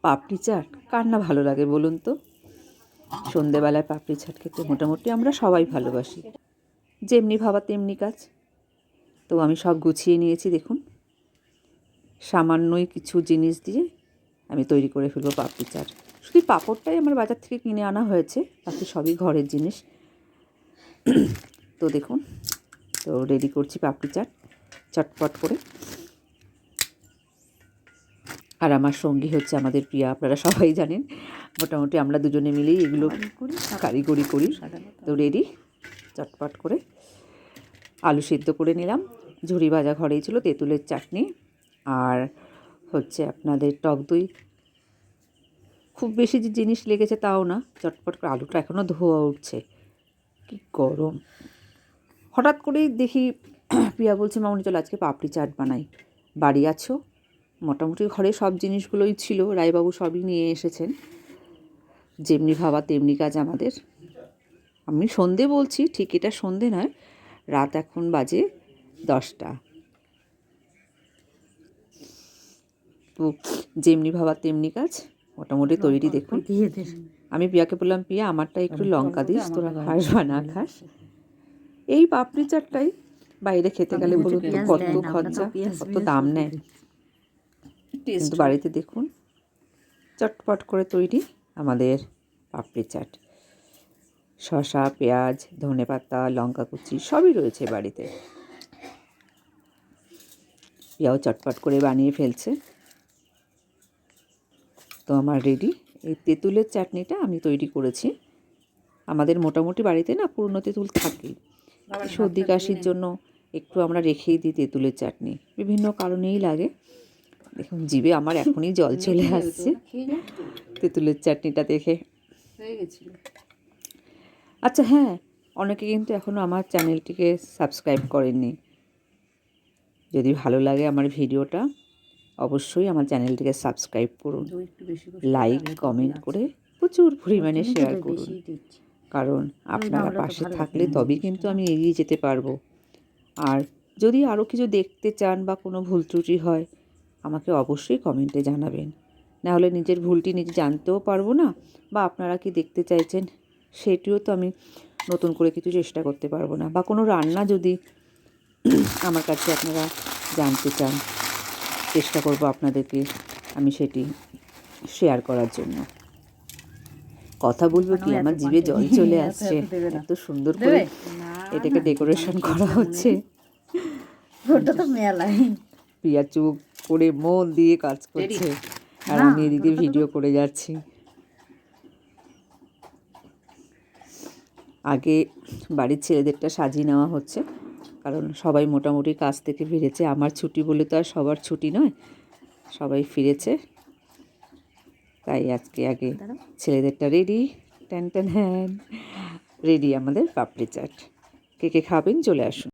পাপড়ি চাট কার না ভালো লাগে বলুন তো? সন্ধেবেলায় পাপড়ি চাট খেতে মোটামুটি আমরা সবাই ভালোবাসি। যেমনি ভাবা তেমনি কাজ। তো আমি সব গুছিয়ে নিয়েছি দেখুন। সামান্যই কিছু জিনিস দিয়ে আমি তৈরি করে ফেলবো পাপড়ি চাট। শুধু পাঁপড়টাই আমার বাজার থেকে কিনে আনা হয়েছে, বাকি সবই ঘরের জিনিস। তো দেখুন, তো রেডি করছি পাপড়ি চাট চটপট করে। আর আমার সঙ্গী হচ্ছে আমাদের প্রিয়া, আপনারা সবাই জানেন। মোটামুটি আমরা দুজনে মিলেই এগুলো কারিগরি করি। তো রেডি চটপট করে আলু সিদ্ধ করে নিলাম, ঝুরি ভাজা ঘরেই ছিল, তেঁতুলের চাটনি, আর হচ্ছে আপনাদের টক দই। খুব বেশি যে জিনিস লেগেছে তাও না, চটপট করে। আলুটা এখনও ধোয়া উঠছে, কি গরম। হঠাৎ করেই দেখি প্রিয়া বলছে, মামনি চল আজকে পাপড়ি চাট বানাই। বাড়ি আছো? মোটামুটি ঘরে সব জিনিসগুলোই ছিল, রায়বাবু সবই নিয়ে এসেছেন। যেমনি ভাবা তেমনি কাজ আমাদের। আমি সন্ধে বলছি, ঠিক এটা সন্ধে নয়, রাত এখন বাজে 10টা। তো যেমনি ভাবা তেমনি কাজ মোটামুটি তৈরি দেখুন। আমি প্রিয়াকে বললাম, প্রিয়া আমারটা একটু লঙ্কা দিস, তোরা খাস বা না খাস। এই পাপড়ি চাটটাই বাইরে খেতে গেলে বলুন তো কত খরচা, কত দাম নেয়। কিন্তু বাড়িতে দেখুন চটপট করে তৈরি আমাদের পাপড়ি চাট। শসা, পেঁয়াজ, ধনেপাতা, লঙ্কা কুচি সবই রয়েছে বাড়িতে। প্রিয়াও চটপট করে বানিয়ে ফেলছে। তো আমার রেডি। এই তেঁতুলের চাটনিটা আমি তৈরি করেছি। আমাদের মোটামুটি বাড়িতে না পুরনো তেঁতুল থাকেই। সর্দি কাশির জন্য একটু আমরা রেখেই দিই তেঁতুলের চাটনি, বিভিন্ন কারণেই লাগে। দেখুন জিভে আমার এখনই জল চলে আসছে তেঁতুলের চাটনিটা দেখে। আচ্ছা হ্যাঁ, অনেকে কিন্তু এখনও আমার চ্যানেলটিকে সাবস্ক্রাইব করেননি। যদি ভালো লাগে আমার ভিডিওটা, অবশ্যই আমার চ্যানেলটিকে সাবস্ক্রাইব করুন, লাইক কমেন্ট করে প্রচুর পরিমাণে শেয়ার করুন। কারণ আপনারা পাশে থাকলে তবেই কিন্তু আমি এগিয়ে যেতে পারবো। আর যদি আরও কিছু দেখতে চান বা কোনো ভুল ত্রুটি হয়, আমাকে অবশ্যই কমেন্টে জানাবেন। নাহলে নিজের ভুলটি নিজে জানতেও পারবো না, বা আপনারা কি দেখতে চাইছেন সেটিও তো আমি নতুন করে কিছু চেষ্টা করতে পারবো না। বা কোনো রান্না যদি আমার কাছে আপনারা জানতে চান, চেষ্টা করব আপনাদেরকে আমি সেটি শেয়ার করার জন্য। কথা বলবো কি, আমার জিভে জল চলে আসছে, এত সুন্দর করে এটাকে ডেকোরেশন করা হচ্ছে। প্রিয়া চুপ করে মন দিয়ে কাজ করছে, আর আমি এদিকে ভিডিও করে যাচ্ছি। আগে বাড়ির ছেলেদেরটা সাজিয়ে নেওয়া হচ্ছে, কারণ সবাই মোটামুটি কাজ থেকে ফিরেছে। আমার ছুটি বলে তো আর সবার ছুটি নয়, সবাই ফিরেছে, তাই আজকে আগে ছেলেদেরটা রেডি। ট্যান ট্যান হ্যান, রেডি আমাদের পাপড়ি চাট। কে কে খাবেন চলে আসুন।